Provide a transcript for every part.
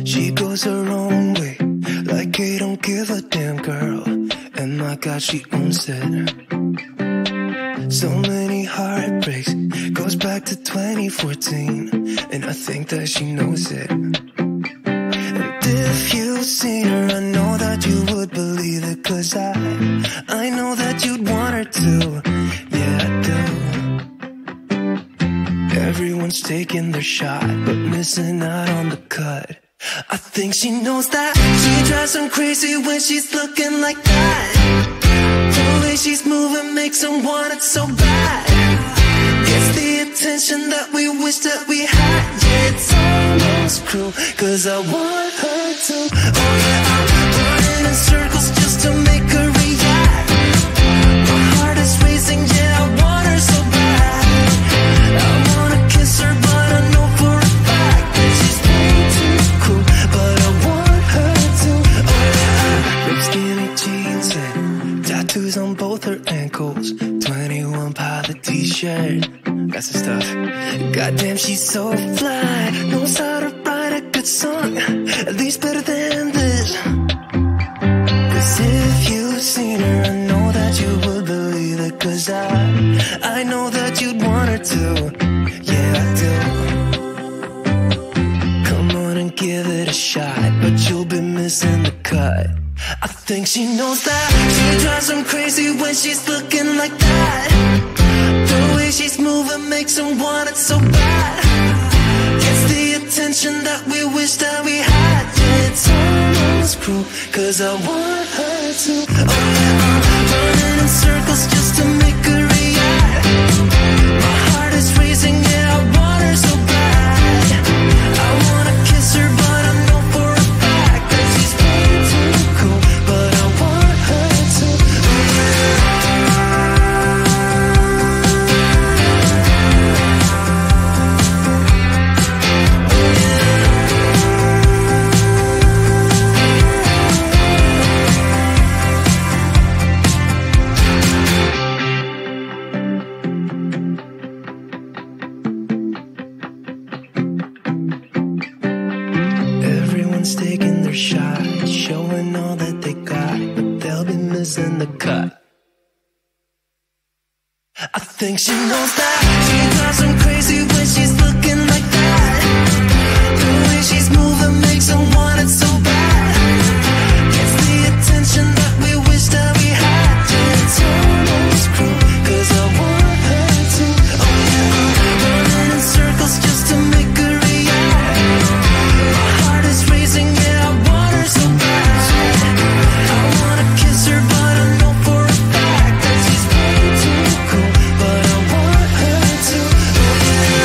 She goes her own way, like he don't give a damn, girl. And my God, she owns it. So many heartbreaks, goes back to 2014, and I think that she knows it. And if you've seen her, I know that you would believe it, 'cause I know that you'd want her to. Yeah, I do. Everyone's taking their shot, but missing out on the cut. I think she knows that. She drives them crazy when she's looking like that. The way she's moving makes them want it so bad. It's the attention that we wish that we had. Yeah, it's almost cruel, 'cause I want her to. Oh yeah, I'm running in circles just to make her react. My heart is racing, yeah, I want her so bad. I wanna kiss her, but I know for a fact that she's way too cool. But I want her to. Oh yeah, ripped skinny jeans and tattoos on both her ankles. 21 Pilot t-shirt, got some stuff. Goddamn, she's so fly. Knows how to write a good song, at least better than this. 'Cause if you've seen her, I know that you would believe it. 'Cause I know that you'd want her to. Yeah, I do. Come on and give it a shot, but you'll be missing the cut. I think she knows that. She drives them crazy when she's looking like that. The way she's moving makes them want it so bad. Gets the attention that we wish that we had. Yeah, it's almost cruel, 'cause I want her to. Oh yeah, I'm running in circles just to make her react. My heart is racing, yeah, I want her so bad. I wanna kiss her, but I know for a fact that she's way too cool. But I want her to. Oh yeah. Everyone's taking their shot, showing all that they got, but they'll be missing the cut. I think she knows that. She drives them crazy when she's looking like that. The way she's moving makes them want it so bad. Gets the attention that we wish that we had. Yeah, it's almost cruel, 'cause I want her to. Oh yeah, I'm running in circles just to make her react. My heart is racing, yeah, I want her so bad. I wanna kiss her, but I know for a fact that she's way too cool. But I want her to. Oh yeah.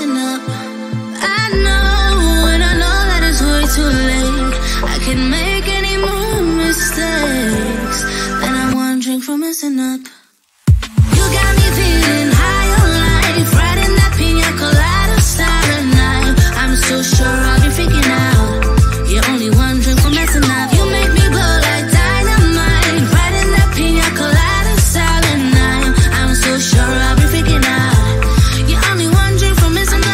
messing up. I know, and I know that it's way too late. I can make any more mistakes. Then I'm one drink from messing up. You got me feeling high on life, riding that pina colada silent night. I'm so sure I'll be freaking out. You're only one drink from messing up. You make me blow like dynamite, riding that pina colada silent night. I'm so sure I'll be freaking out. You're only one drink from messing up.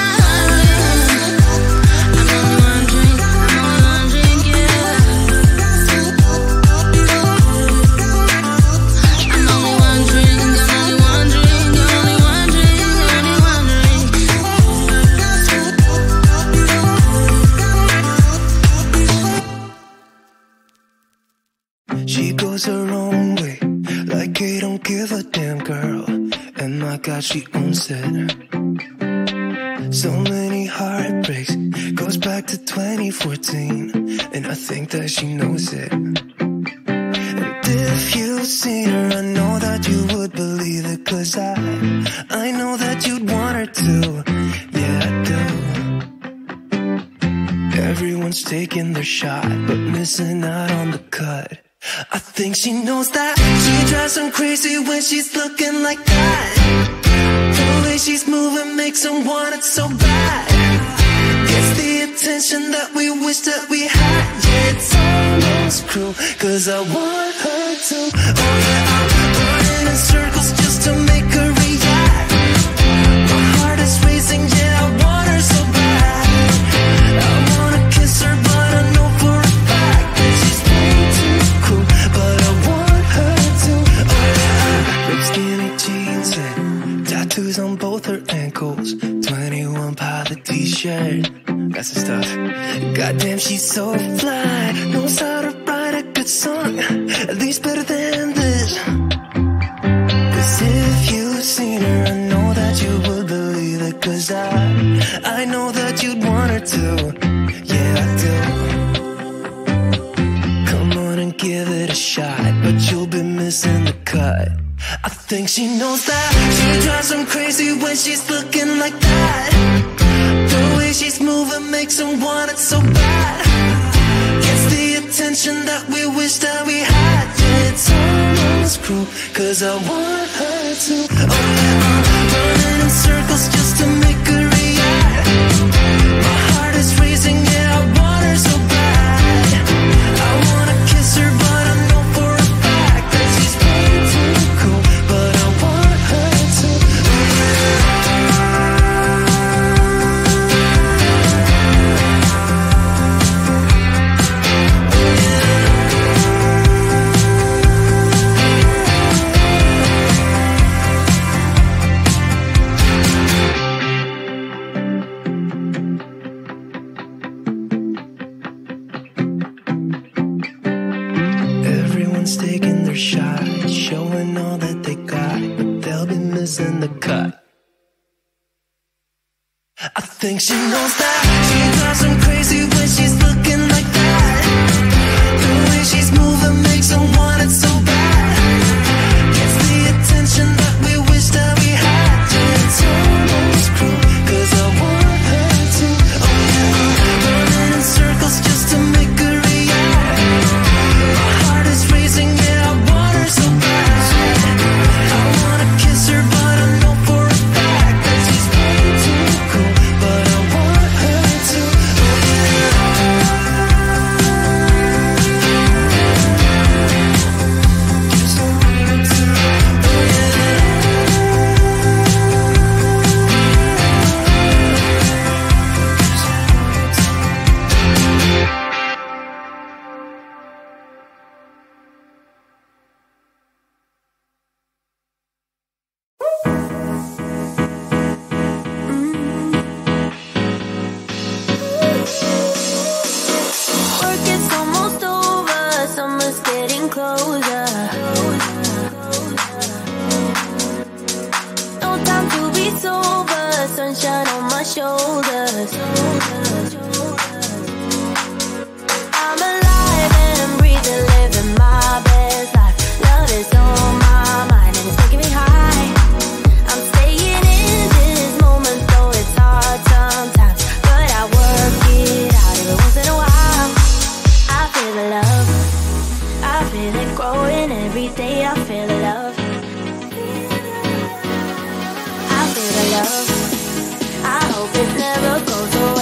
I'm only one drink, yeah. I'm only one drink, I'm only one drink, only one drink, only one drink. She goes her own way, like I don't give a damn girl. And my God, she owns it. So many heartbreaks, goes back to 2014, and I think that she knows it. And if you've seen her, I know that you would believe it, 'cause I know that you'd want her to. Yeah, I do. Everyone's taking their shot, but missing out on the cut. I think she knows that. She drives them crazy when she's looking like that. The way she's moving makes them want it so bad. It's the attention that we wish that we had. Yeah, it's almost cruel, 'cause I want her to. Oh yeah, I'm running in circles just to make her react. My heart is racing, yeah, I want her so bad. I wanna kiss her, but I know for a fact that she's way too cool. But I want her to. Oh yeah, ripped skinny jeans and tattoos on both her ankles. 21 pilot t-shirt, that's the stuff. Goddamn, she's so fly, knows how to write a good song, at least better than this. 'Cause if you've seen her, I know that you would believe it, 'cause I know that you'd want her to. Yeah, I do. Come on and give it a shot, but you'll be missing the cut. I think she knows that. She drives them crazy when she's looking like that. The way she's moving makes them want it so bad. Gets the attention that we wish that we had. Yeah, it's almost cruel, 'cause I want her to. Oh yeah, I'm running in circles just to make her react. My heart is racing, yeah, I want her so bad. I wanna kiss her, but I know for a fact that she's way too cool. But I want her to. Everyone's taking their shot, showing all that they got, but they'll be missing the cut. I think she knows that. She drives them crazy when she's looking like that. The way she's moving makes them want it so bad. Gets the attention that we wish that we had. Yeah, it's almost cruel, 'cause I want her to. Oh yeah, I'm running in circles just to make her react. My heart is racing, yeah, I want her so bad. I wanna kiss her, but I know for a fact that she's way too cool. But I want her to. Oh shoulders. I'm alive and breathing, living my best life. Love is on my mind and it's making me high. I'm staying in this moment, though it's hard never goes away.